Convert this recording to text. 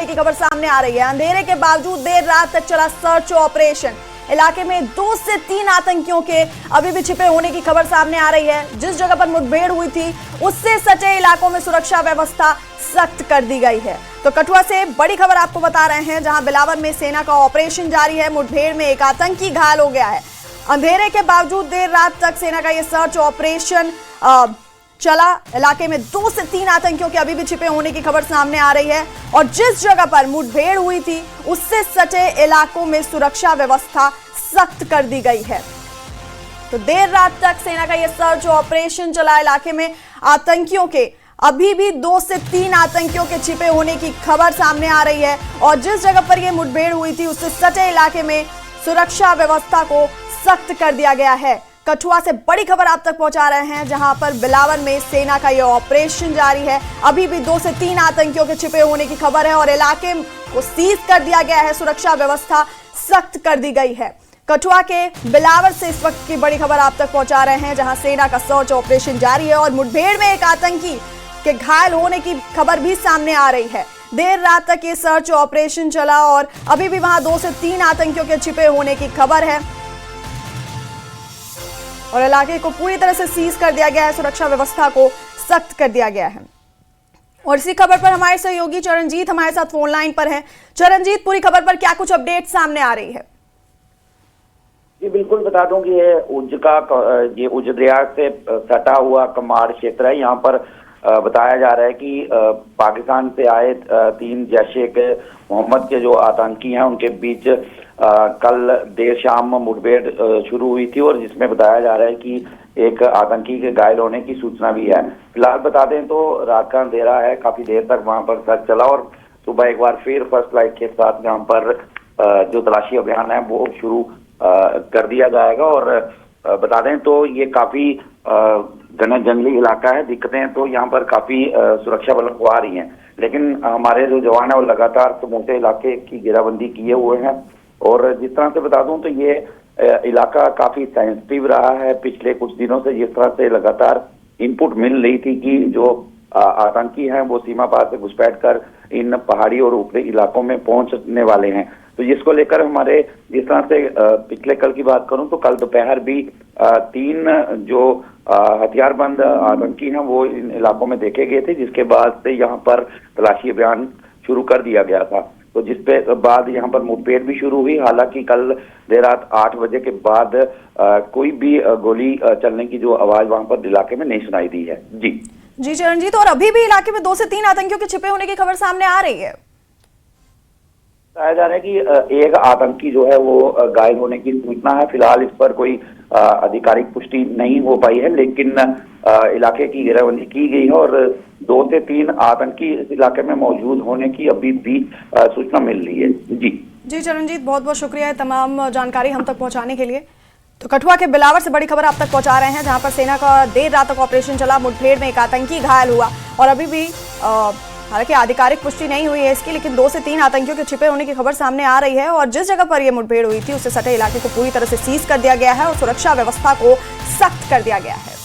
होने की खबर सामने आ रही है। अंधेरे के बावजूद देर रात तक चला सर्च ऑपरेशन। इलाके में 2 से 3 आतंकियों के अभी भी छिपे होने की खबर सामने आ रही है। जिस जगह पर मुठभेड़ हुई थी उससे सटे इलाकों में सुरक्षा व्यवस्था सख्त कर दी गई है। तो कठुआ से बड़ी खबर आपको बता रहे हैं, जहां बिलावर में सेना का ऑपरेशन जारी है। मुठभेड़ में एक आतंकी घायल हो गया है। अंधेरे के बावजूद देर रात तक सेना का यह सर्च ऑपरेशन चला। इलाके में 2 से 3 आतंकियों के अभी भी छिपे होने की खबर सामने आ रही है और जिस जगह पर मुठभेड़ हुई थी उससे सटे इलाकों में सुरक्षा व्यवस्था सख्त कर दी गई है। तो देर रात तक सेना का यह सर्च ऑपरेशन चला। इलाके में आतंकियों के अभी भी 2 से 3 आतंकियों के छिपे होने की खबर सामने आ रही है और जिस जगह पर यह मुठभेड़ हुई थी उससे सटे इलाके में सुरक्षा व्यवस्था को सख्त कर दिया गया है। कठुआ से बड़ी खबर आप तक पहुंचा रहे हैं, जहां पर बिलावर में सेना का यह ऑपरेशन जारी है। अभी भी 2 से 3 आतंकियों के छिपे होने की खबर है और इलाके को सीज कर दिया गया है। सुरक्षा व्यवस्था सख्त कर दी गई है। कठुआ के बिलावर से इस वक्त की बड़ी खबर आप तक पहुंचा रहे हैं, जहां सेना का सर्च ऑपरेशन जारी है और मुठभेड़ में एक आतंकी के घायल होने की खबर भी सामने आ रही है। देर रात तक ये सर्च ऑपरेशन चला और अभी भी वहां 2 से 3 आतंकियों के छिपे होने की खबर है और इलाके को पूरी तरह से सीज कर दिया गया है। सुरक्षा व्यवस्था को सख्त कर दिया गया है। और इसी खबर पर हमारे सहयोगी चरणजीत हमारे साथ फोन लाइन पर हैं। चरणजीत, पूरी खबर पर क्या कुछ अपडेट सामने आ रही है? जी बिल्कुल बता दूं कि ये उज दरिया से सटा हुआ कमाड़ क्षेत्र है। यहाँ पर बताया जा रहा है कि पाकिस्तान से आए 3 जैश के मोहम्मद के जो आतंकी हैं उनके बीच कल देर शाम मुठभेड़ शुरू हुई थी और जिसमें बताया जा रहा है कि एक आतंकी के घायल होने की सूचना भी है। फिलहाल बता दें तो रात का अंधेरा है, काफी देर तक वहां पर सर्च चला और सुबह एक बार फिर फर्स्ट लाइट के साथ यहाँ पर जो तलाशी अभियान है वो शुरू कर दिया जाएगा। और बता दें तो ये काफी घना जंगली इलाका है। दिक्कतें तो यहाँ पर काफी सुरक्षा बलों को आ रही हैं, लेकिन हमारे जो जवान है वो लगातार समूचे इलाके की घेराबंदी किए हुए हैं। और जिस तरह से बता दूं तो ये इलाका काफी सेंसिटिव रहा है पिछले कुछ दिनों से। जिस तरह से लगातार इनपुट मिल रही थी कि जो आतंकी हैं वो सीमा पार से घुसपैठ कर इन पहाड़ी और ऊपरी इलाकों में पहुंचने वाले हैं, तो जिसको लेकर हमारे जिस तरह से पिछले कल की बात करूं तो कल दोपहर भी 3 जो हथियारबंद आतंकी हैं वो इन इलाकों में देखे गए थे, जिसके बाद से यहाँ पर तलाशी अभियान शुरू कर दिया गया था। तो जिसपे बाद यहाँ पर मुठभेड़ भी शुरू हुई। हालांकि कल देर रात 8 बजे के बाद कोई भी गोली चलने की जो आवाज वहां पर इलाके में नहीं सुनाई दी है। जी चरणजीत, और अभी भी इलाके में 2 से 3 आतंकियों के छिपे होने की खबर सामने आ रही है। बताया जा रहा है कि एक आतंकी जो है वो घायल होने की सूचना है। फिलहाल इस पर कोई आधिकारिक पुष्टि नहीं हो पाई है, लेकिन इलाके की घेराबंदी की गई है और 2 से 3 आतंकी इस इलाके में मौजूद होने की अभी भी सूचना मिल रही है। जी चरणजीत, बहुत बहुत शुक्रिया है तमाम जानकारी हम तक पहुंचाने के लिए। तो कठुआ के बिलावर से बड़ी खबर आप तक पहुंचा रहे हैं, जहां पर सेना का देर रात तक ऑपरेशन चला। मुठभेड़ में एक आतंकी घायल हुआ और अभी भी हालांकि आधिकारिक पुष्टि नहीं हुई है इसकी, लेकिन 2 से 3 आतंकियों के छिपे होने की खबर सामने आ रही है और जिस जगह पर यह मुठभेड़ हुई थी उससे सटे इलाके को पूरी तरह से सीज कर दिया गया है और सुरक्षा व्यवस्था को सख्त कर दिया गया है।